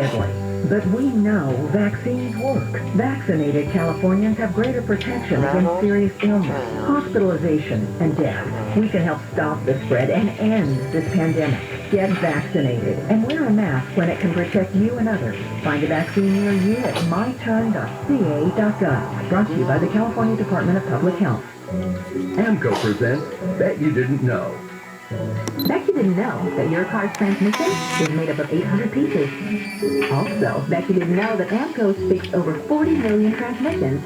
But we know vaccines work. Vaccinated Californians have greater protection against serious illness, hospitalization, and death. We can help stop the spread and end this pandemic. Get vaccinated and wear a mask when it can protect you and others. Find a vaccine near you at myturn.ca.gov. Brought to you by the California Department of Public Health. AMCO presents Bet You Didn't Know. Bet you didn't know that your car's transmission is made up of 800 pieces. Also, bet you didn't know that AMCO fixed over 40 million transmissions,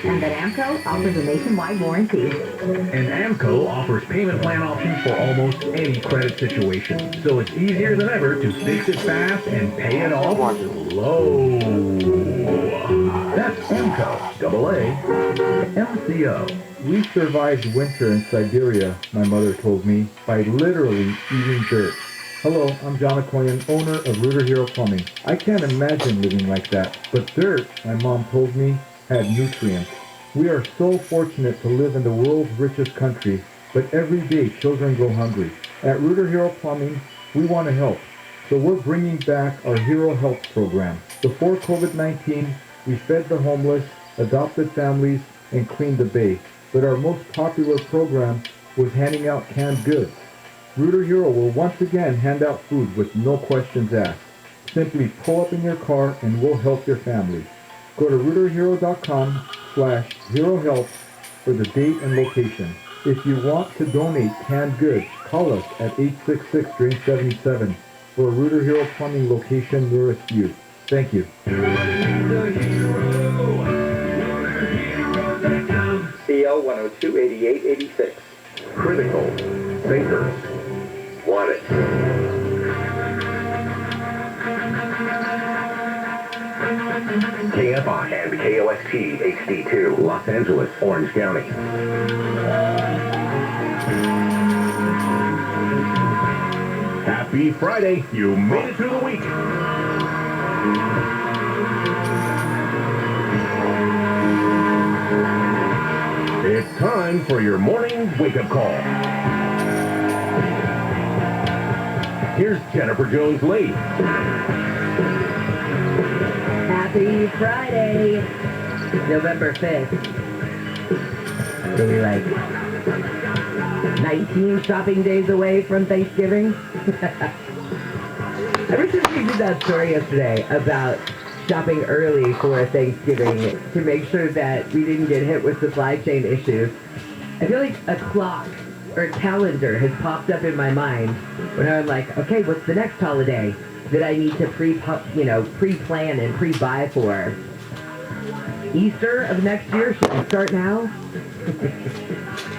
and that AMCO offers a nationwide warranty. And AMCO offers payment plan options for almost any credit situation, so it's easier than ever to fix it fast and pay it off slow. That's AMCO, AA, MCO. We survived winter in Siberia, my mother told me, by literally eating dirt. Hello, I'm John Akoyan, owner of Rooter Hero Plumbing. I can't imagine living like that, but dirt, my mom told me, had nutrients. We are so fortunate to live in the world's richest country, but every day children go hungry. At Rooter Hero Plumbing, we want to help, so we're bringing back our Hero Health program. Before COVID-19, we fed the homeless, adopted families, and cleaned the bay. But our most popular program was handing out canned goods. Rooter Hero will once again hand out food with no questions asked. Simply pull up in your car and we'll help your family. Go to rooterhero.com/herohelp for the date and location. If you want to donate canned goods, call us at 866-DRAIN-77 for a Rooter Hero Plumbing location nearest you. Thank you. CL 102-8886. Critical thinkers want it. KFI and KOST HD2, Los Angeles, Orange County. Happy Friday. You made it through the week. It's time for your morning wake-up call. Here's Jennifer Jones-Lee. Happy Friday, November 5th. So we're like 19 shopping days away from Thanksgiving. Ever since we did that story yesterday about shopping early for Thanksgiving to make sure that we didn't get hit with supply chain issues, I feel like a clock or a calendar has popped up in my mind when I'm like, okay, what's the next holiday that I need to pre-plan and pre-buy for? Easter of next year, should we start now?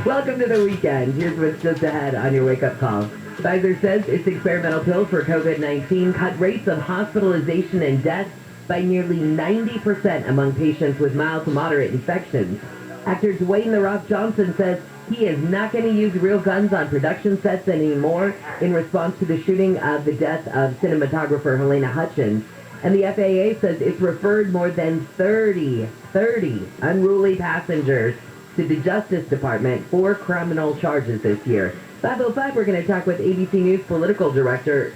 Welcome to the weekend. Here's what's just ahead on your wake-up call. Pfizer says its experimental pill for COVID-19 cut rates of hospitalization and death by nearly 90% among patients with mild to moderate infections. Actor Dwayne "The Rock" Johnson says he is not going to use real guns on production sets anymore in response to the shooting of the death of cinematographer Helena Hutchins. And the FAA says it's referred more than 30 unruly passengers to the Justice Department for criminal charges this year. 5:05, we're going to talk with ABC News political director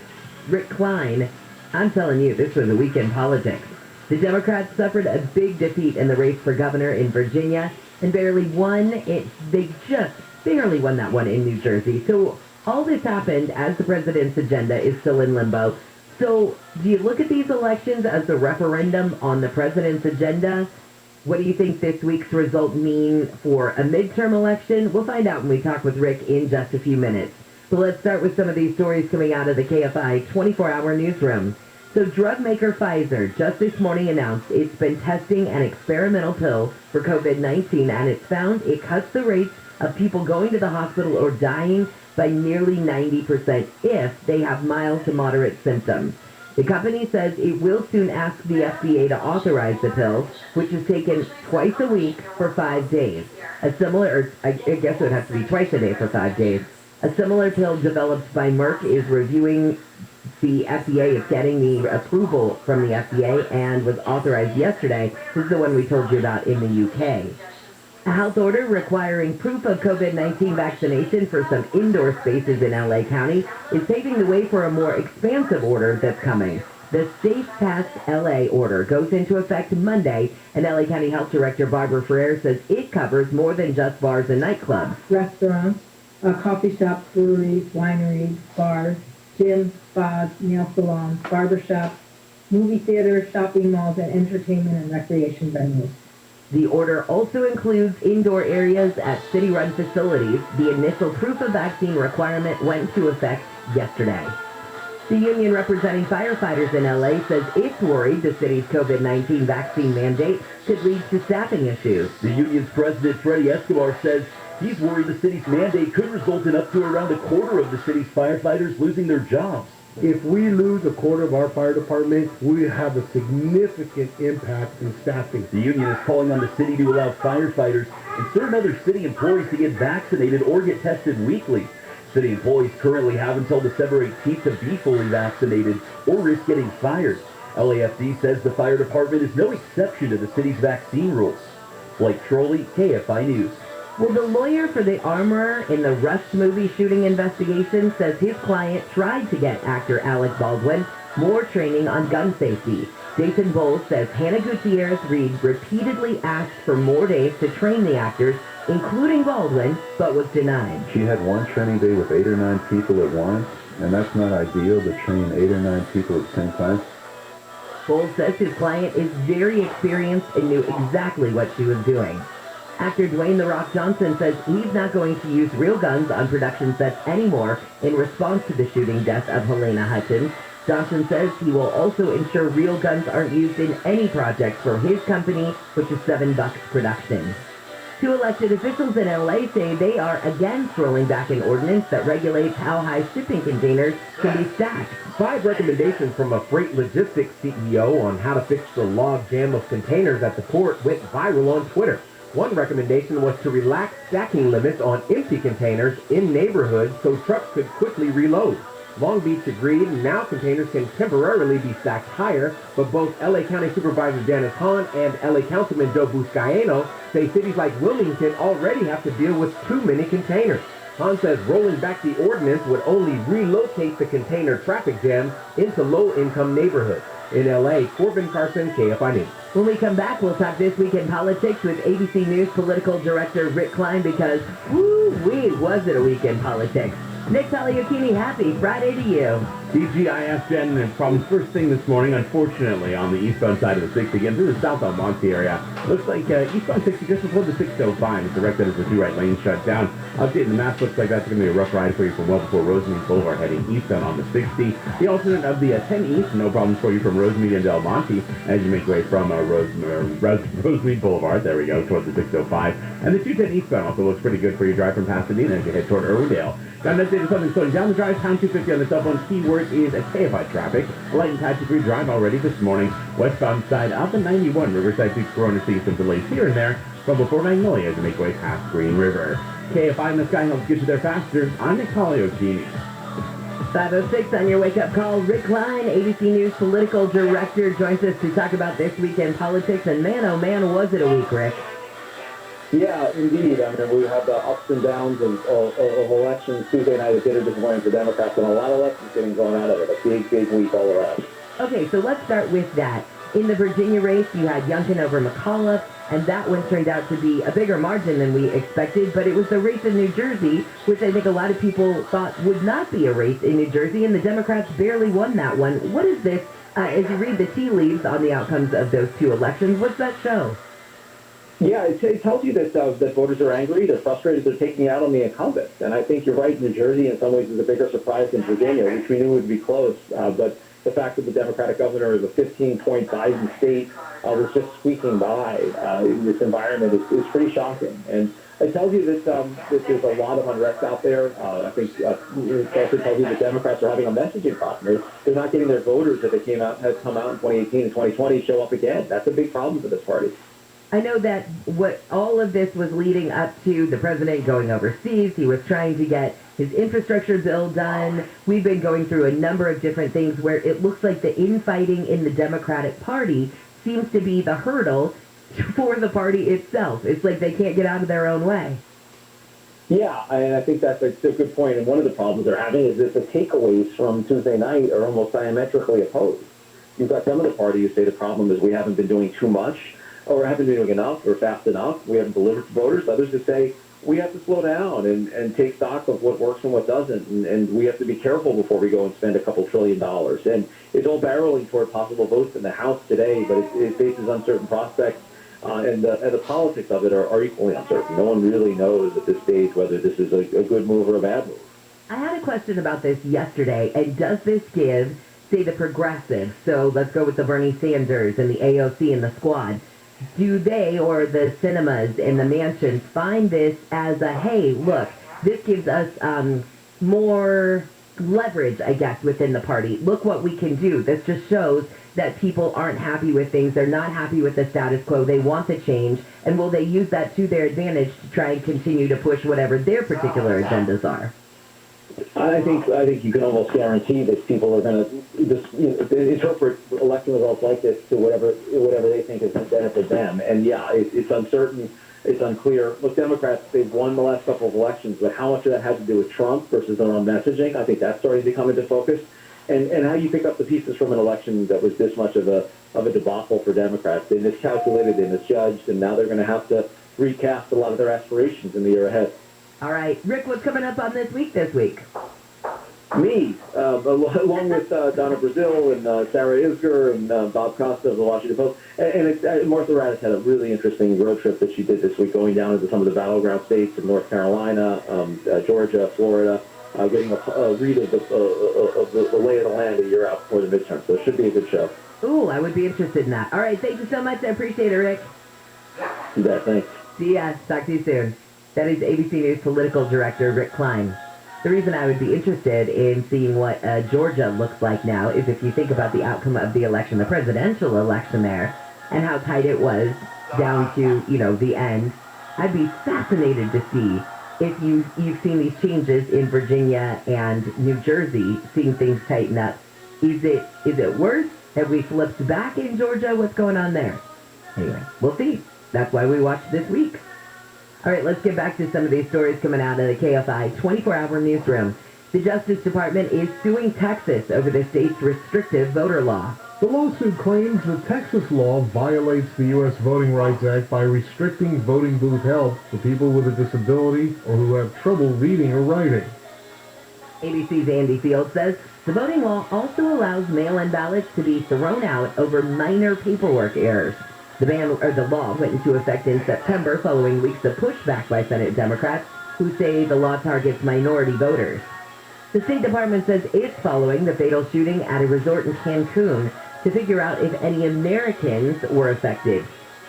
Rick Klein. I'm telling you, this was a week in politics. The Democrats suffered a big defeat in the race for governor in Virginia and barely won it. They just barely won that one in New Jersey. So all this happened as the president's agenda is still in limbo. So do you look at these elections as a referendum on the president's agenda? What do you think this week's result mean for a midterm election? We'll find out when we talk with Rick in just a few minutes. So let's start with some of these stories coming out of the KFI 24-hour newsroom. So drug maker Pfizer just this morning announced it's been testing an experimental pill for COVID-19, and it's found it cuts the rates of people going to the hospital or dying by nearly 90% if they have mild to moderate symptoms. The company says it will soon ask the FDA to authorize the pill, which is taken twice a week for 5 days. A similar, I guess it would have to be twice a day for 5 days. A similar pill developed by Merck is reviewing the FDA, is getting the approval from the FDA and was authorized yesterday. This is the one we told you about in the UK. A health order requiring proof of COVID-19 vaccination for some indoor spaces in LA County is paving the way for a more expansive order that's coming. The Safe Pass LA order goes into effect Monday, and LA County Health Director Barbara Ferrer says it covers more than just bars and nightclubs. Restaurants, coffee shops, breweries, wineries, bars, gyms, spas, nail salons, barbershops, movie theaters, shopping malls, and entertainment and recreation venues. The order also includes indoor areas at city-run facilities. The initial proof of vaccine requirement went into effect yesterday. The union representing firefighters in LA says it's worried the city's COVID-19 vaccine mandate could lead to staffing issues. The union's president, Freddie Escobar, says he's worried the city's mandate could result in up to around a quarter of the city's firefighters losing their jobs. If we lose a quarter of our fire department, we have a significant impact in staffing. The union is calling on the city to allow firefighters and certain other city employees to get vaccinated or get tested weekly. City employees currently have until December 18th to be fully vaccinated or risk getting fired. LAFD says the fire department is no exception to the city's vaccine rules. Blake Trolley, KFI News. Well, the lawyer for the armorer in the Rush movie shooting investigation says his client tried to get actor Alec Baldwin more training on gun safety. Jason Bowles says Hannah Gutierrez Reed repeatedly asked for more days to train the actors, including Baldwin, but was denied. She had one training day with 8 or 9 people at once, and that's not ideal to train 8 or 9 people at the same time. Bowles says his client is very experienced and knew exactly what she was doing. Actor Dwayne "The Rock" Johnson says he's not going to use real guns on production sets anymore in response to the shooting death of Helena Hutchins. Johnson says he will also ensure real guns aren't used in any projects for his company, which is 7 Bucks Productions. 2 elected officials in LA say they are against rolling back an ordinance that regulates how high shipping containers can be stacked. 5 recommendations from a freight logistics CEO on how to fix the log jam of containers at the port went viral on Twitter. One recommendation was to relax stacking limits on empty containers in neighborhoods so trucks could quickly reload. Long Beach agreed, and now containers can temporarily be stacked higher, but both LA County Supervisor Janice Hahn and LA Councilman Joe Buscaino say cities like Wilmington already have to deal with too many containers. Hahn says rolling back the ordinance would only relocate the container traffic jam into low-income neighborhoods. In LA, Corbin Carson, KFI News. When we come back, we'll talk This Week in Politics with ABC News political director Rick Klein because, woo-wee, was it a week in politics. Nick Taliocchini, happy Friday to you. TGIF Jen, problems first thing this morning, unfortunately, on the eastbound side of the 60, again through the South El Monte area. Looks like eastbound 60 just before the 605 is directed as the 2 right lanes shut down. Updating the map, looks like that's going to be a rough ride for you from well before Rosemead Boulevard heading eastbound on the 60. The alternate of the 10 east, no problems for you from Rosemead into El Monte as you make your way from Rosemead Boulevard, there we go, toward the 605. And the 210 eastbound also looks pretty good for your drive from Pasadena as you head toward Irwindale. Got an update of something slowing down the drive, pound 250 on the cell phone. Keyword is a KFI traffic. A light and patchy through drive already this morning. Westbound side up at 91. Riverside to Corona seeing some delays here and there from before Magnolia as you make your way past Green River. KFI in the sky helps get you there faster. I'm Nick Taliocchini. 5:06 on your wake-up call. Rick Klein, ABC News political director, joins us to talk about This Week in Politics. And man, oh man, was it a week, Rick. Yeah, indeed. I mean, we had the ups and downs of elections. Tuesday night was bitter disappointing for Democrats, and a lot of elections getting thrown out of it. A big, big week all around. Okay, so let's start with that. In the Virginia race, you had Youngkin over McAuliffe, and that one turned out to be a bigger margin than we expected, but it was the race in New Jersey, which I think a lot of people thought would not be a race in New Jersey, and the Democrats barely won that one. What is this, as you read the tea leaves on the outcomes of those 2 elections, what's that show? Yeah, it tells you that voters are angry, they're frustrated, they're taking out on the incumbents. And I think you're right, New Jersey in some ways is a bigger surprise than Virginia, which we knew would be close. But the fact that the Democratic governor is a 15-point Biden state was just squeaking by in this environment is pretty shocking. And it tells you that there's a lot of unrest out there. I think it also tells you that Democrats are having a messaging problem. They're not getting their voters that had come out in 2018 and 2020 show up again. That's a big problem for this party. I know that what all of this was leading up to the president going overseas. He was trying to get his infrastructure bill done. We've been going through a number of different things where it looks like the infighting in the Democratic Party seems to be the hurdle for the party itself. It's like they can't get out of their own way. Yeah, and I think that's a good point. And one of the problems they're having is that the takeaways from Tuesday night are almost diametrically opposed. You've got some of the party who say the problem is we haven't been doing too much, or haven't been doing enough, or fast enough. We haven't delivered to voters. Others who say we have to slow down and take stock of what works and what doesn't, and we have to be careful before we go and spend a couple $1 trillion. And it's all barreling toward possible votes in the House today, but it faces uncertain prospects, and the politics of it are equally uncertain. No one really knows at this stage whether this is a good move or a bad move. I had a question about this yesterday, and does this give, say, the progressives, so let's go with the Bernie Sanders and the AOC and the squad, do they or the cinemas and the mansions find this as a, hey, look, this gives us more leverage, I guess, within the party. Look what we can do. This just shows that people aren't happy with things. They're not happy with the status quo. They want the change. And will they use that to their advantage to try and continue to push whatever their particular agendas are? I think you can almost guarantee that people are going to interpret election results like this to whatever they think is going to benefit them. And yeah, it's uncertain, it's unclear. Look, Democrats, they've won the last couple of elections, but how much of that has to do with Trump versus their own messaging? I think that's starting to come into focus. And how you pick up the pieces from an election that was this much of a debacle for Democrats. They miscalculated, they misjudged, and now they're going to have to recast a lot of their aspirations in the year ahead. All right. Rick, what's coming up on this week? Me, along with Donna Brazil and Sarah Isger and Bob Costa of the Washington Post. And Martha Raddatz had a really interesting road trip that she did this week, going down into some of the battleground states in North Carolina, Georgia, Florida, getting a read of the lay of the land a year out before the midterm. So it should be a good show. Ooh, I would be interested in that. All right. Thank you so much. I appreciate it, Rick. You bet. Thanks. See ya. Talk to you soon. That is ABC News political director Rick Klein. The reason I would be interested in seeing what Georgia looks like now is if you think about the outcome of the election, the presidential election there, and how tight it was down to, the end. I'd be fascinated to see if you've seen these changes in Virginia and New Jersey, seeing things tighten up. Is it worse? Have we flipped back in Georgia? What's going on there? Anyway, we'll see. That's why we watch this week. All right, let's get back to some of these stories coming out of the KFI 24-hour newsroom. The Justice Department is suing Texas over the state's restrictive voter law. The lawsuit claims that Texas law violates the U.S. Voting Rights Act by restricting voting booth help for people with a disability or who have trouble reading or writing. ABC's Andy Field says the voting law also allows mail-in ballots to be thrown out over minor paperwork errors. The law went into effect in September following weeks of pushback by Senate Democrats who say the law targets minority voters. The State Department says it's following the fatal shooting at a resort in Cancun to figure out if any Americans were affected.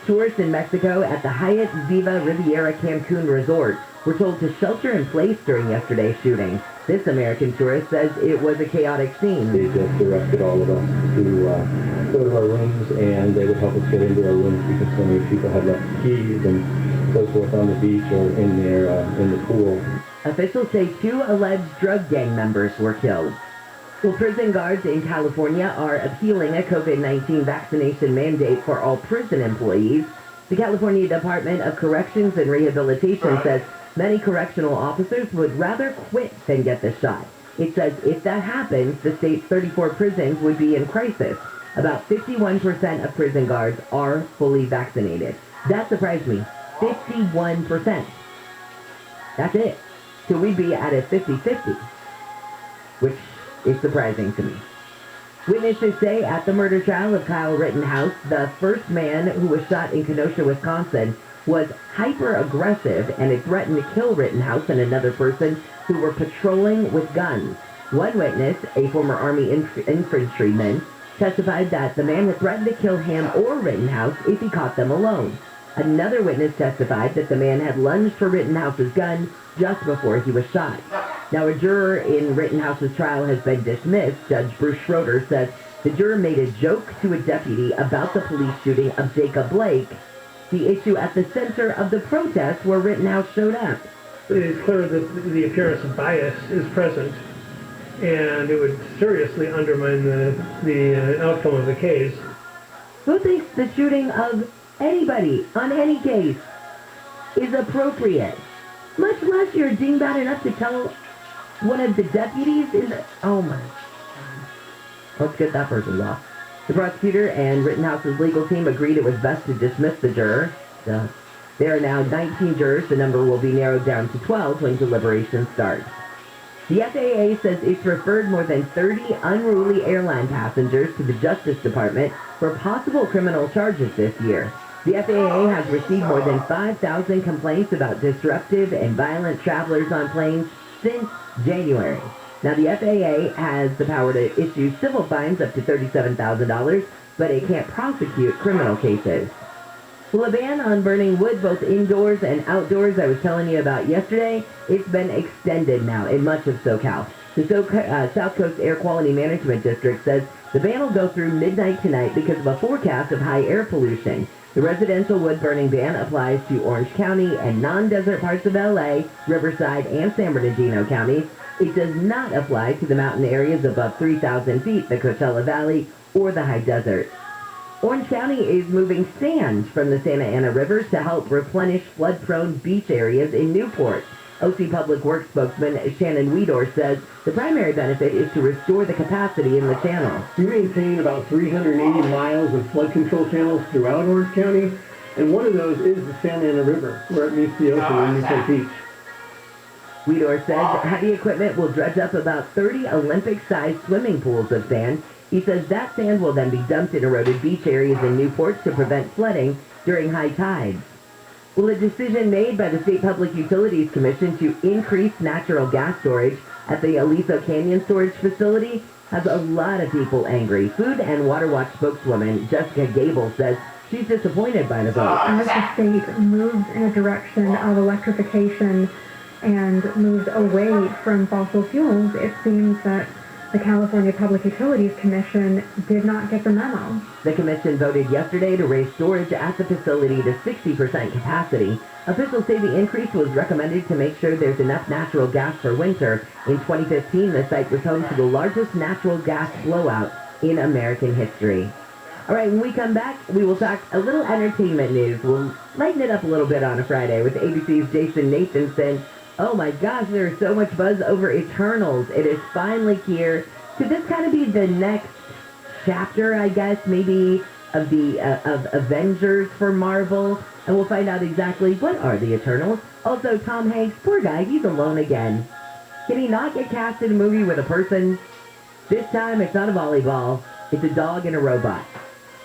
Tourists in Mexico at the Hyatt Viva Riviera Cancun Resort were told to shelter in place during yesterday's shooting. This American tourist says it was a chaotic scene. They just directed all of us to go to our rooms, and they would help us get into our rooms because so many people had left keys and so forth on the beach or in there in the pool. Officials say 2 alleged drug gang members were killed. Well, prison guards in California are appealing a COVID-19 vaccination mandate for all prison employees. The California Department of Corrections and Rehabilitation says many correctional officers would rather quit than get the shot. It says if that happens, the state's 34 prisons would be in crisis. About 51% of prison guards are fully vaccinated. That surprised me. 51%. That's it. So we'd be at a 50-50, which is surprising to me. Witnesses say at the murder trial of Kyle Rittenhouse, the first man who was shot in Kenosha, Wisconsin, was hyper-aggressive and had threatened to kill Rittenhouse and another person who were patrolling with guns. One witness, a former Army infantryman, testified that the man had threatened to kill him or Rittenhouse if he caught them alone. Another witness testified that the man had lunged for Rittenhouse's gun just before he was shot. Now, a juror in Rittenhouse's trial has been dismissed. Judge Bruce Schroeder says the juror made a joke to a deputy about the police shooting of Jacob Blake, the issue at the center of the protest where Rittenhouse showed up. It is clear that the appearance of bias is present, and it would seriously undermine the outcome of the case. Who thinks the shooting of anybody on any case is appropriate? Much less you're dingbat enough to tell one of the deputies oh my God. Let's get that person off. The prosecutor and Rittenhouse's legal team agreed it was best to dismiss the juror. There are now 19 jurors. The number will be narrowed down to 12 when deliberations start. The FAA says it's referred more than 30 unruly airline passengers to the Justice Department for possible criminal charges this year. The FAA has received more than 5,000 complaints about disruptive and violent travelers on planes since January. Now, the FAA has the power to issue civil fines up to $37,000, but it can't prosecute criminal cases. Well, a ban on burning wood both indoors and outdoors I was telling you about yesterday, it's been extended now in much of SoCal. The South Coast Air Quality Management District says the ban will go through midnight tonight because of a forecast of high air pollution. The residential wood burning ban applies to Orange County and non-desert parts of LA, Riverside, and San Bernardino counties. It does not apply to the mountain areas above 3,000 feet, the Coachella Valley, or the high desert. Orange County is moving sand from the Santa Ana River to help replenish flood-prone beach areas in Newport. OC Public Works spokesman Shannon Weedor says the primary benefit is to restore the capacity in the channel. We maintain about 380 miles of flood control channels throughout Orange County, and one of those is the Santa Ana River, where it meets the ocean in Newport Beach. Weedor says heavy equipment will dredge up about 30 Olympic-sized swimming pools of sand. He says that sand will then be dumped in eroded beach areas in Newport to prevent flooding during high tides. Well, a decision made by the State Public Utilities Commission to increase natural gas storage at the Aliso Canyon storage facility has a lot of people angry. Food and Water Watch spokeswoman Jessica Gable says she's disappointed by the vote. As the state moves in a direction of electrification and moves away from fossil fuels, it seems that the California Public Utilities Commission did not get the memo. The commission voted yesterday to raise storage at the facility to 60% capacity. Officials say the increase was recommended to make sure there's enough natural gas for winter. In 2015, the site was home to the largest natural gas blowout in American history. All right, when we come back, we will talk a little entertainment news. We'll lighten it up a little bit on a Friday with ABC's Jason Nathanson. Oh my gosh, there is so much buzz over Eternals. It is finally here. Could this kind of be the next chapter, I guess, maybe of the of Avengers for Marvel? And we'll find out exactly what are the Eternals. Also, Tom Hanks, poor guy, he's alone again. Can he not get cast in a movie with a person? This time, it's not a volleyball. It's a dog and a robot.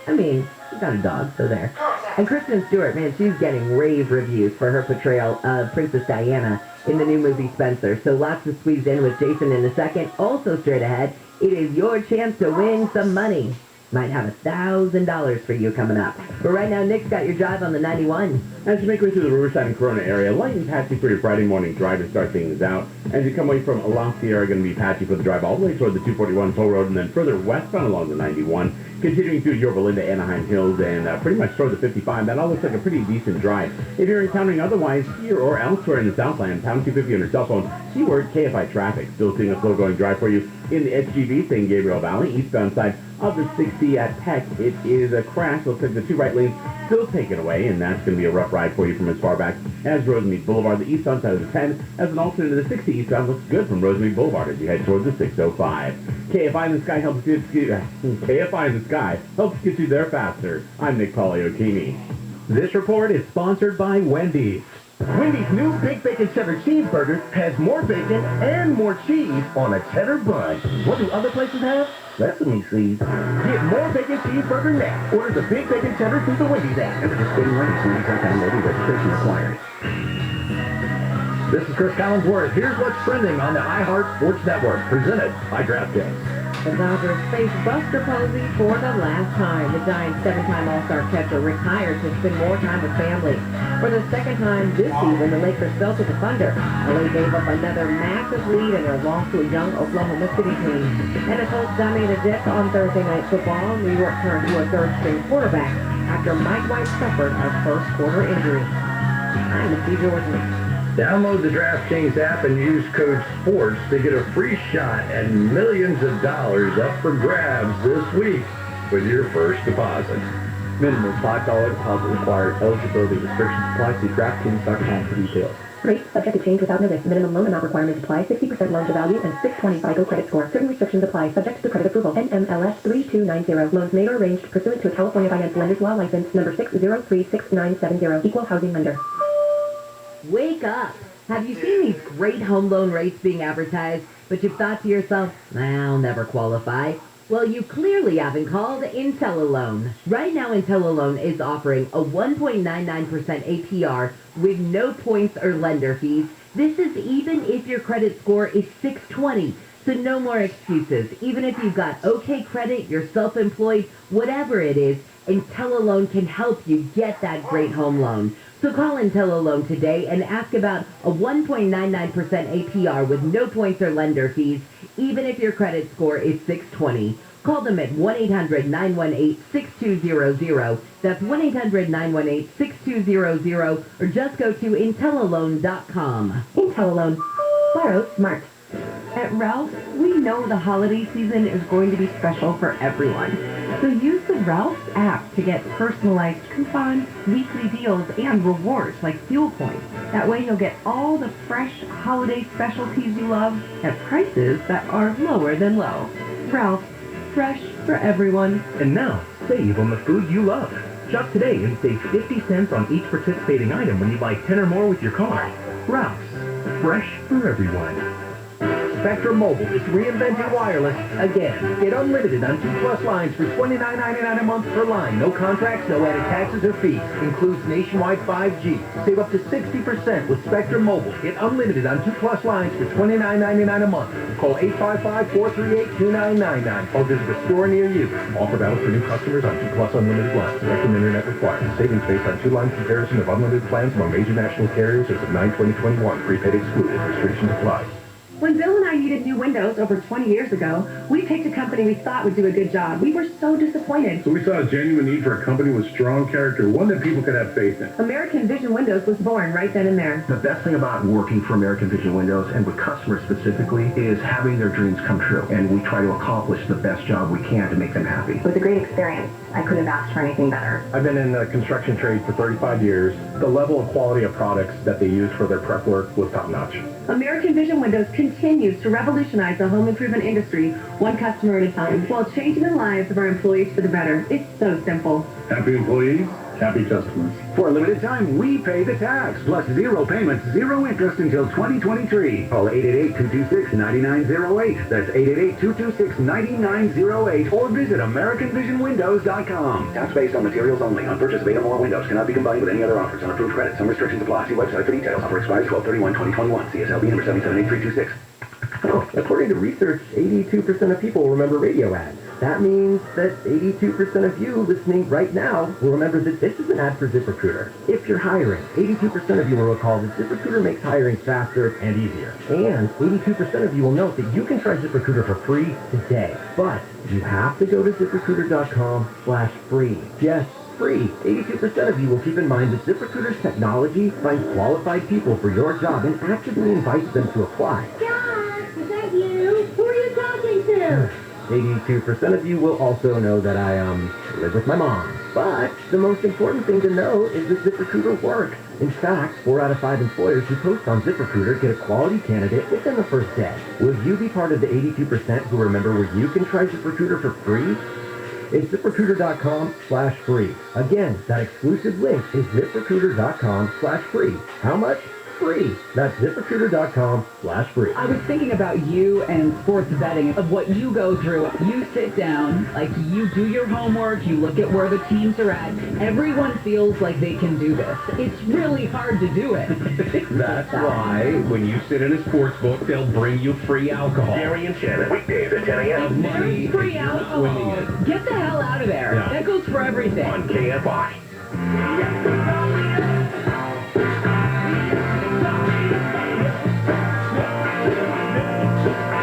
I mean, he's not a dog, so there. And Kristen Stewart, man, she's getting rave reviews for her portrayal of Princess Diana in the new movie Spencer. So lots to squeeze in with Jason in a second. Also straight ahead, it is your chance to win some money. Might have $1,000 for you coming up. But right now, Nick's got your drive on the 91. As you make way through the Riverside and Corona area, light and patchy for your Friday morning drive to start things out. As you come away from along the area, going to be patchy for the drive all the way toward the 241 toll road and then further westbound along the 91. Continuing through Yorba Linda, Anaheim Hills, and pretty much toward the 55. That all looks like a pretty decent drive. If you're encountering otherwise here or elsewhere in the Southland, pound 250 on your cell phone, keyword KFI traffic. Still seeing a slow-going drive for you in the SGV, St. Gabriel Valley, eastbound side of the 60 at Peck. It is a crash. Looks like the two right lanes still taken away, and that's going to be a rough ride for you from as far back as Rosemead Boulevard. The eastbound side of the 10 as an alternate to the 60 eastbound looks good from Rosemead Boulevard as you head towards the 605. KFI in the sky helps get KFI in the sky helps get you there faster. I'm Nick Poliokini. This report is sponsored by Wendy's. Wendy's new Big Bacon Cheddar Cheeseburger has more bacon and more cheese on a cheddar bun. What do other places have? Let me see. Get more bacon cheeseburger now. Order the Big Bacon Cheddar through the Wendy's app. And participating Wendy's Wendy's.com loading registration required. This is Chris Collinsworth. Here's what's trending on the iHeart Sports Network, presented by DraftKings. The Dodgers face Buster Posey for the last time. The Giants' seven-time All-Star catcher retired to spend more time with family. For the second time this season, the Lakers fell to the Thunder. LA gave up another massive lead in their loss to a young Oklahoma City team. NFL's dominated Jets on Thursday Night Football. New York turned to a third-string quarterback after Mike White suffered a first-quarter injury. I'm Steve Jordan. Download the DraftKings app and use code SPORTS to get a free shot at millions of dollars up for grabs this week with your first deposit. Minimum $5 deposit required. Eligibility restrictions apply. See DraftKings.com for details. Rates subject to change without notice. Minimum loan amount requirements apply. 60% loan to value and 620 FICO credit score. Certain restrictions apply. Subject to credit approval. NMLS 3290. Loans made or arranged pursuant to a California Finance Lenders Law license number 6036970. Equal housing lender. Wake up! Have you seen these great home loan rates being advertised, but you've thought to yourself, I'll never qualify? Well, you clearly haven't called IntelliLoan. Right now, IntelliLoan is offering a 1.99% APR with no points or lender fees. This is even if your credit score is 620. So no more excuses. Even if you've got okay credit, you're self-employed, whatever it is, IntelliLoan can help you get that great home loan. So call IntelliLoan today and ask about a 1.99% APR with no points or lender fees, even if your credit score is 620. Call them at 1-800-918-6200. That's 1-800-918-6200, or just go to IntelliLoan.com. IntelliLoan. Borrow smart. At Ralph's, we know the holiday season is going to be special for everyone. So use the Ralph's app to get personalized coupons, weekly deals, and rewards like fuel points. That way you'll get all the fresh holiday specialties you love at prices that are lower than low. Ralph's, fresh for everyone. And now, save on the food you love. Shop today and save 50 cents on each participating item when you buy 10 or more with your card. Ralph's, fresh for everyone. Spectrum Mobile is reinventing wireless again. Get unlimited on 2+ lines for $29.99 a month per line. No contracts, no added taxes or fees. Includes nationwide 5G. Save up to 60% with Spectrum Mobile. Get unlimited on 2+ lines for $29.99 a month. Call 855-438-2999 or visit a store near you. Offer valid for new customers on 2+ unlimited lines. Spectrum Internet required. Savings based on 2-line comparison of unlimited plans among major national carriers as of 9/20/21. Prepaid excluded. Restrictions apply. When Bill and I needed new windows over 20 years ago, we picked a company we thought would do a good job. We were so disappointed. So we saw a genuine need for a company with strong character, one that people could have faith in. American Vision Windows was born right then and there. The best thing about working for American Vision Windows, and with customers specifically, is having their dreams come true. And we try to accomplish the best job we can to make them happy. It was a great experience. I couldn't have asked for anything better. I've been in the construction trade for 35 years. The level of quality of products that they use for their prep work was top-notch. American Vision Windows continues to revolutionize the home improvement industry, one customer at a time, while changing the lives of our employees for the better. It's so simple. Happy employees, happy customers. For a limited time, we pay the tax, plus 0 payments, 0 interest until 2023. Call 888-226-9908. That's 888-226-9908. Or visit AmericanVisionWindows.com. Tax based on materials only. On purchase of 8 or more windows. Cannot be combined with any other offers. Unapproved credit. Some restrictions apply. See website for details. Offer expires 12/31/2021. CSLB number 778326. Oh, according to research, 82% of people remember radio ads. That means that 82% of you listening right now will remember that this is an ad for ZipRecruiter. If you're hiring, 82% of you will recall that ZipRecruiter makes hiring faster and easier. And 82% of you will note that you can try ZipRecruiter for free today. But you have to go to ZipRecruiter.com/free. Yes, free. 82% of you will keep in mind that ZipRecruiter's technology finds qualified people for your job and actively invites them to apply. Is that you? Who are you talking to? 82% of you will also know that I live with my mom. But the most important thing to know is that ZipRecruiter works. In fact, 4 out of 5 employers who post on ZipRecruiter get a quality candidate within the first day. Will you be part of the 82% who remember where you can try ZipRecruiter for free? It's ZipRecruiter.com/free. Again, that exclusive link is ZipRecruiter.com/free. How much? Free. That's ZipRecruiter.com/free. I was thinking about you and sports betting, of what you go through. You sit down, like you do your homework, you look at where the teams are at. Everyone feels like they can do this. It's really hard to do it. That's why when you sit in a sports book, they'll bring you free alcohol. Gary and Shannon, weekdays at 10 a.m. There's free alcohol. Get the hell out of there. Yeah. That goes for everything. On KFI.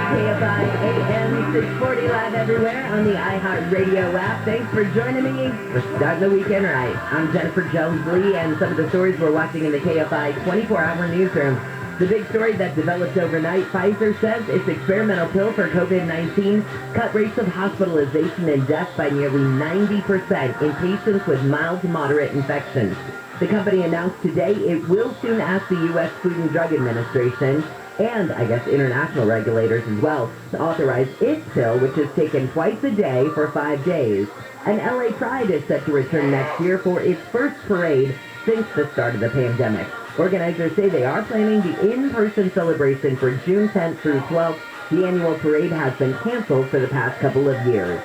KFI AM 640 live everywhere on the iHeartRadio app. Thanks for joining me. We're starting the weekend right. I'm Jennifer Jones-Lee, and some of the stories we're watching in the KFI 24-hour newsroom. The big story that developed overnight, Pfizer says its experimental pill for COVID-19 cut rates of hospitalization and death by nearly 90% in patients with mild to moderate infections. The company announced today it will soon ask the U.S. Food and Drug Administration and, I guess, international regulators as well to authorize its pill, which is taken twice a day for 5 days. And LA Pride is set to return next year for its first parade since the start of the pandemic. Organizers say they are planning the in-person celebration for June 10th through 12th. The annual parade has been canceled for the past couple of years.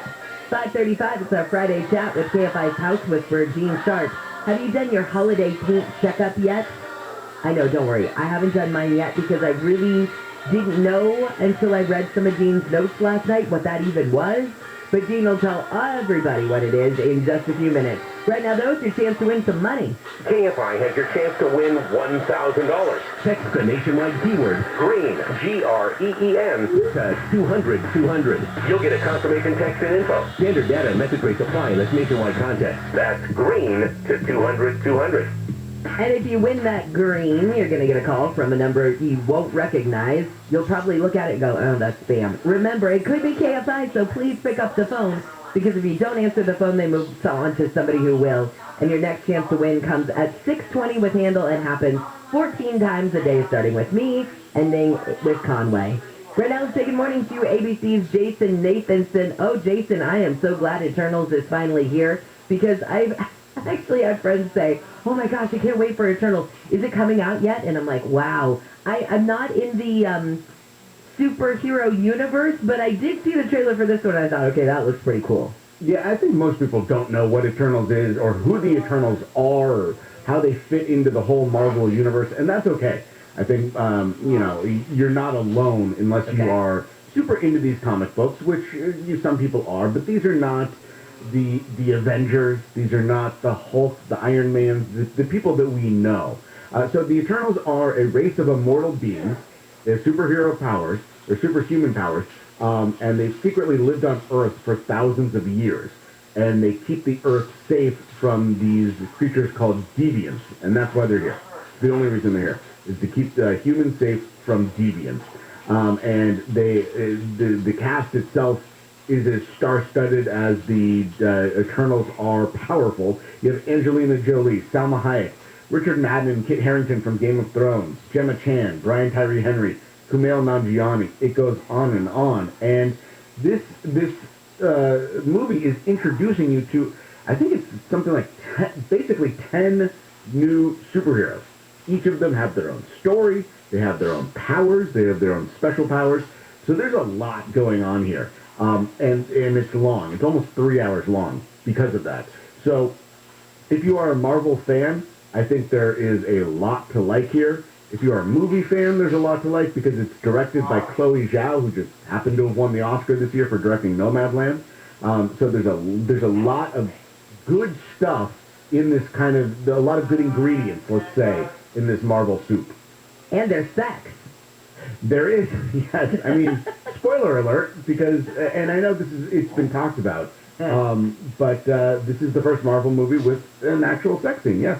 5:35, it's our Friday chat with KFI's House Whisperer, Gene Sharp. Have you done your holiday paint checkup yet? I know, don't worry. I haven't done mine yet because I really didn't know until I read some of Gene's notes last night what that even was. But Gene will tell everybody what it is in just a few minutes. Right now, though, it's your chance to win some money. KFI has your chance to win $1,000. Text the nationwide keyword GREEN, G-R-E-E-N, to 200-200. You'll get a confirmation text and info. Standard data and message rates apply in this nationwide contest. That's GREEN to 200-200. And if you win that green, you're going to get a call from a number you won't recognize. You'll probably look at it and go, oh, that's spam. Remember, it could be KFI, so please pick up the phone, because if you don't answer the phone, they move on to somebody who will. And your next chance to win comes at 6:20 with Handle and happens 14 times a day, starting with me, ending with Conway. Right now, let's say good morning to ABC's Jason Nathanson. Oh, Jason, I am so glad Eternals is finally here, because I've actually had friends say, oh my gosh, I can't wait for Eternals. Is it coming out yet? And I'm like, wow. I'm not in the superhero universe, but I did see the trailer for this one, and I thought, okay, that looks pretty cool. Yeah, I think most people don't know what Eternals is or who the Eternals are or how they fit into the whole Marvel universe, and that's okay. I think, you're not alone unless you are super into these comic books, which some people are, but these are not the Avengers. These are not the Hulk, the Iron Man, the people that we know. So the Eternals are a race of immortal beings. They have superhero powers, or superhuman powers, and they've secretly lived on Earth for thousands of years. And they keep the Earth safe from these creatures called deviants, and that's why they're here. The only reason they're here is to keep the humans safe from deviants. And the cast itself is as star-studded as the Eternals are powerful. You have Angelina Jolie, Salma Hayek, Richard Madden and Kit Harington from Game of Thrones, Gemma Chan, Brian Tyree Henry, Kumail Nanjiani. It goes on and on. And this movie is introducing you to, I think it's something like basically 10 new superheroes. Each of them have their own story. They have their own powers. They have their own special powers. So there's a lot going on here. And it's long. It's almost 3 hours long because of that. So if you are a Marvel fan, I think there is a lot to like here. If you are a movie fan, there's a lot to like because it's directed by Chloe Zhao, who just happened to have won the Oscar this year for directing Nomadland. So there's a lot of good stuff in this a lot of good ingredients, let's say, in this Marvel soup. And there's sex. There is, yes. I mean, spoiler alert, because, and I know it's been talked about, but this is the first Marvel movie with an actual sex scene, yes.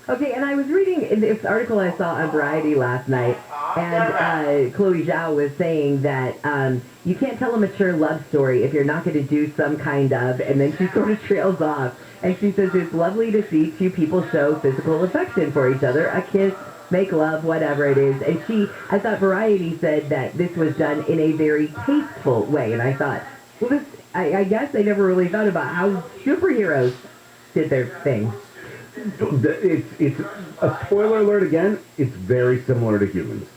Okay, and I was reading this article I saw on Variety last night, and Chloe Zhao was saying that you can't tell a mature love story if you're not going to do some kind of, and then she sort of trails off, and she says it's lovely to see two people show physical affection for each other, a kiss, make love, whatever it is. And I thought Variety said that this was done in a very tasteful way, and I thought, well, I guess they never really thought about how superheroes did their thing. It's a spoiler alert again. It's very similar to humans.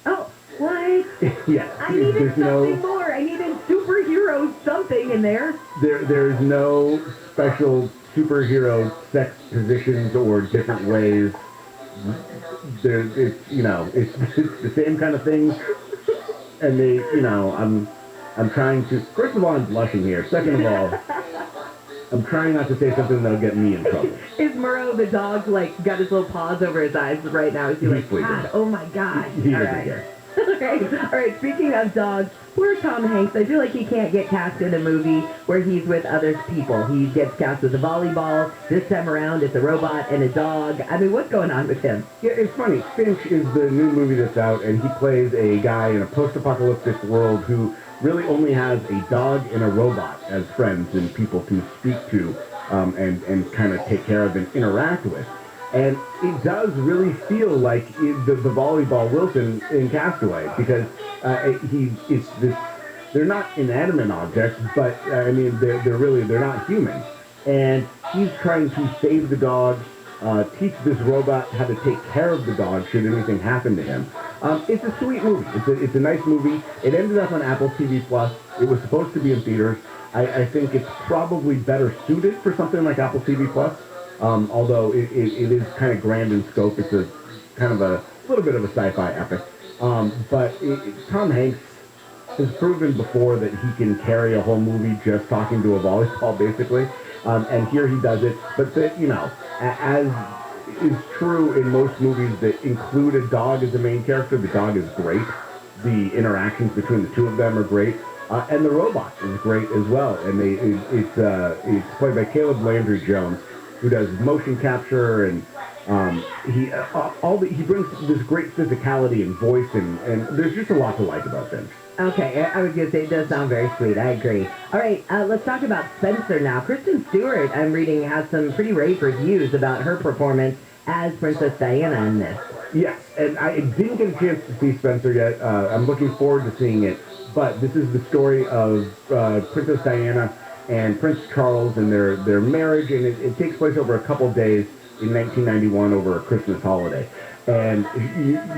Oh, what? Yes. I needed something more. I needed superhero something in there. There's no special superhero sex positions or different ways. It's the same kind of things. And I'm trying to. First of all, I'm blushing here. Second of all, I'm trying not to say something that'll get me in trouble. Is Murrow the dog got his little paws over his eyes right now? Is he like, God, oh my God. He all right. All right, speaking of dogs, poor Tom Hanks. I feel like he can't get cast in a movie where he's with other people. He gets cast with a volleyball. This time around, it's a robot and a dog. I mean, what's going on with him? Yeah, it's funny. Finch is the new movie that's out, and he plays a guy in a post-apocalyptic world who really only has a dog and a robot as friends and people to speak to and kind of take care of and interact with. And it does really feel like the volleyball Wilson in Castaway, because they're not inanimate objects, but I mean they're not human. And he's trying to save the dog, teach this robot how to take care of the dog should anything happen to him. It's a sweet movie. It's a nice movie. It ended up on Apple TV Plus. It was supposed to be in theaters. I think it's probably better suited for something like Apple TV Plus. Although it is kind of grand in scope. It's a kind of a little bit of a sci-fi epic. But Tom Hanks has proven before that he can carry a whole movie just talking to a volleyball, basically. And here he does it. But, as is true in most movies that include a dog as the main character, the dog is great. The interactions between the two of them are great. And the robot is great as well. And it's played by Caleb Landry Jones, who does motion capture, and he brings this great physicality and voice, and there's just a lot to like about them. Okay, I was going to say, it does sound very sweet. I agree. All right, let's talk about Spencer now. Kristen Stewart, I'm reading, has some pretty rave reviews about her performance as Princess Diana in this. Yes, and I didn't get a chance to see Spencer yet. I'm looking forward to seeing it. But this is the story of Princess Diana and Prince Charles and their marriage, and it takes place over a couple days in 1991 over a Christmas holiday. And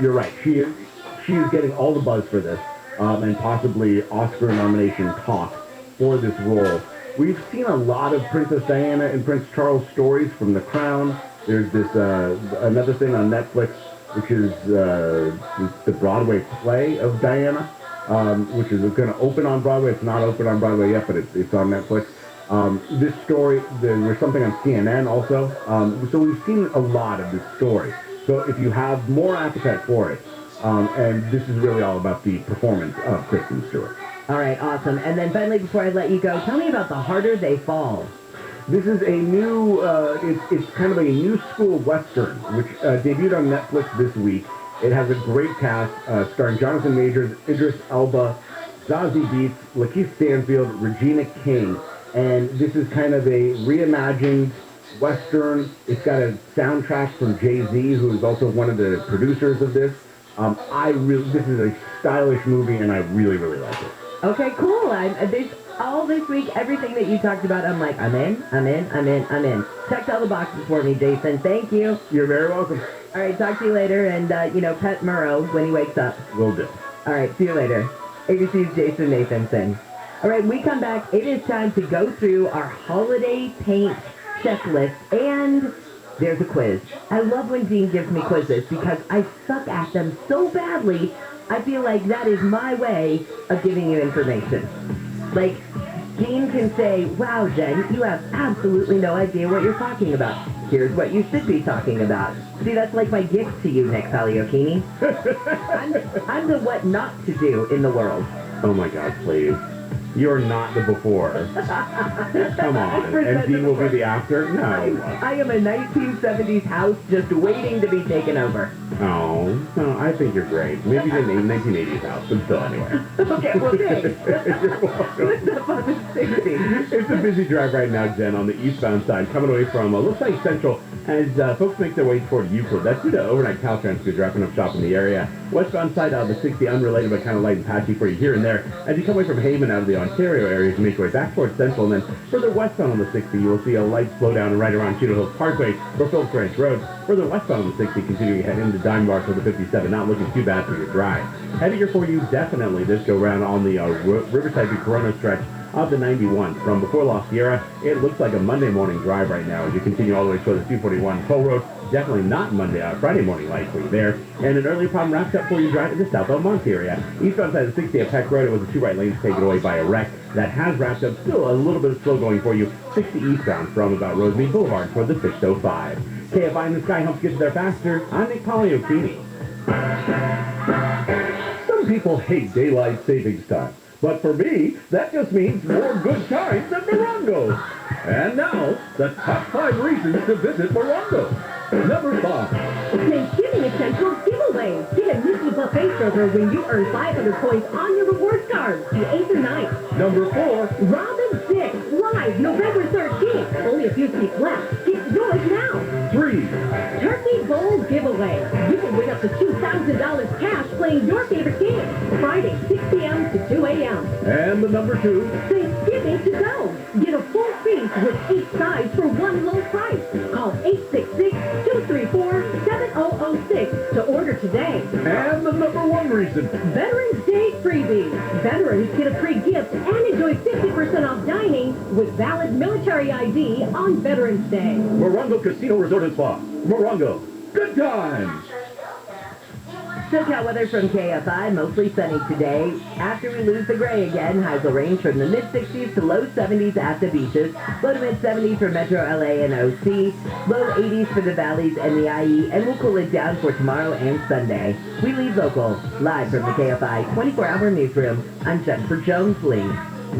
you're right, she is getting all the buzz for this, and possibly Oscar nomination talk for this role. We've seen a lot of Princess Diana and Prince Charles stories from The Crown. There's this another thing on Netflix, which is the Broadway play of Diana, which is going to open on Broadway. It's not open on Broadway yet, but it's on Netflix. This story, there's something on CNN also. So we've seen a lot of this story. So if you have more appetite for it, and this is really all about the performance of Kristen Stewart. All right, awesome. And then finally, before I let you go, tell me about The Harder They Fall. This is a new, it's kind of a new school Western, which debuted on Netflix this week. It has a great cast, starring Jonathan Majors, Idris Elba, Zazie Beetz, Lakeith Stanfield, Regina King. And this is kind of a reimagined Western. It's got a soundtrack from Jay-Z, who is also one of the producers of this. This is a stylish movie, and I really, really like it. Okay, cool. All this week, everything that you talked about, I'm like, I'm in. Checked all the boxes for me, Jason. Thank you. You're very welcome. All right, talk to you later, and, pet Murrow when he wakes up. Will do. All right, see you later. ABC's Jason Nathanson. All right, when we come back, it is time to go through our holiday paint checklist, and there's a quiz. I love when Dean gives me quizzes because I suck at them so badly, I feel like that is my way of giving you information. Like, Dean can say, wow, Jen, you have absolutely no idea what you're talking about. Here's what you should be talking about. See, that's like my gift to you, Nick Paliocchini. I'm the what not to do in the world. Oh my God, please. You're not the before. Come on. And Dean will be the after? No. I am a 1970s house just waiting to be taken over. Oh, no, I think you're great. Maybe the 1980s house, but still anyway. Okay, well, thanks. You're welcome. What's up on the 60? It's a busy drive right now, Jen, on the eastbound side, coming away from, looks like Central, as folks make their way toward Euclid. That's due to overnight Caltrans crews wrapping up shop in the area. Westbound side out of the 60, unrelated but kind of light and patchy for you here and there. As you come away from Haven out of the Ontario area, you make your way back towards Central, and then further westbound on the 60, you will see a light slowdown right around Cheetah Hills Parkway or Phillips Ranch Road. Further westbound on the 60, continuing ahead into Dime Bar for the 57, not looking too bad for your drive. Heavier for you, definitely, this go round on the Riverside to Corona stretch of the 91. From before La Sierra, it looks like a Monday morning drive right now as you continue all the way toward the 241 toll road. Definitely not Friday morning light for you there. And an early problem wraps up for you drive in the South Elmont area. Eastbound side of the 60 at Peck Road, it was a 2 right lanes taken away by a wreck. That has wrapped up, still a little bit of slow going for you. 60 eastbound from about Rosemead Boulevard toward the 605. KFI in the sky helps get you there faster. I'm Nick Paliocchini. Some people hate daylight savings time. But for me, that just means more good times at Morongo's. And now, the top 5 reasons to visit Morongo's. Number 5. Thanksgiving Essentials giveaway. Get a Mickey Buffet server when you earn 500 points on your rewards card. The 8th and 9th. Number 4. Robin 6, live November 13th. Only a few seats left. Get yours now. 3. giveaway. You can win up to $2,000 cash playing your favorite game. Friday, 6 p.m. to 2 a.m. And the number 2. Thanksgiving to go. Get a full feast with 8 sides for one low price. Call 866-234-7006 to order today. And the number 1 reason. Veterans Day freebie. Veterans get a free gift and enjoy 50% off dining with valid military ID on Veterans Day. Morongo Casino Resort and Spa. Morongo. Good times. SoCal weather from KFI, mostly sunny today. After we lose the gray again, highs will range from the mid-60s to low 70s at the beaches, low to mid-70s for Metro LA and OC, low 80s for the valleys and the IE, and we'll cool it down for tomorrow and Sunday. We leave local, live from the KFI 24-hour newsroom. I'm Jennifer Jones-Lee.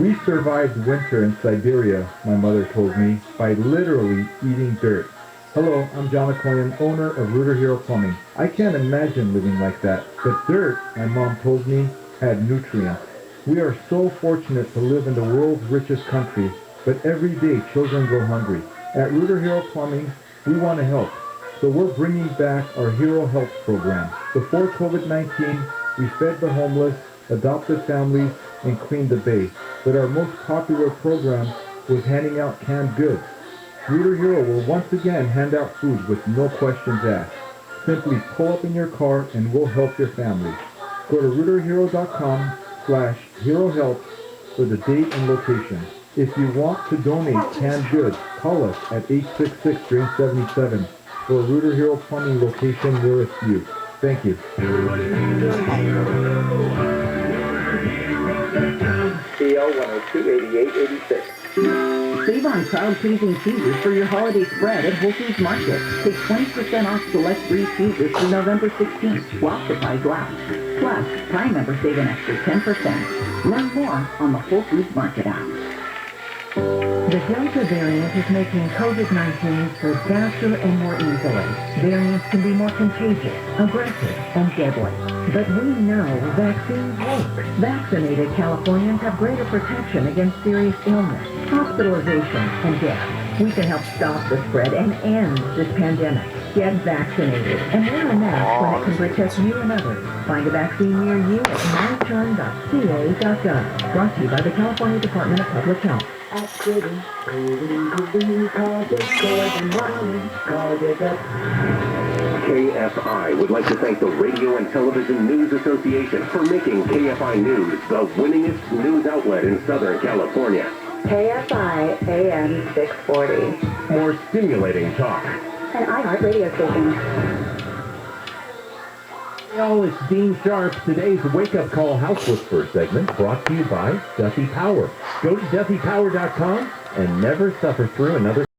We survived winter in Siberia, my mother told me, by literally eating dirt. Hello, I'm John Klein, owner of Rooter Hero Plumbing. I can't imagine living like that, but dirt, my mom told me, had nutrients. We are so fortunate to live in the world's richest country, but every day children go hungry. At Rooter Hero Plumbing, we want to help, so we're bringing back our Hero Help program. Before COVID-19, we fed the homeless, adopted families, and cleaned the bay, but our most popular program was handing out canned goods. Rooter Hero will once again hand out food with no questions asked. Simply pull up in your car and we'll help your family. Go to rooterhero.com/herohelp for the date and location. If you want to donate canned goods, call us at 866-DRAIN-77 for a Rooter Hero Plumbing location nearest you. Thank you. CL 102-8886. Save on crowd-pleasing cheeses for your holiday spread at Whole Foods Market. Take 20% off select free cheeses through November 16th while supplies last. Plus, Prime members save an extra 10%. Learn more on the Whole Foods Market app. The Delta variant is making COVID-19 spread faster and more easily. Variants can be more contagious, aggressive, and deadly. But we know vaccines work. Vaccinated Californians have greater protection against serious illness, hospitalization, and death. We can help stop the spread and end this pandemic. Get vaccinated and wear a mask when it can protect you and others. Find a vaccine near you at myturn.ca.gov. Brought to you by the California Department of Public Health. KFI would like to thank the Radio and Television News Association for making KFI News the winningest news outlet in Southern California. KFI AM 640. More stimulating talk. An iHeart radio station. Well, it's Dean Sharp's today's Wake Up Call House Whisperer segment brought to you by Duffy Power. Go to DuffyPower.com and never suffer through another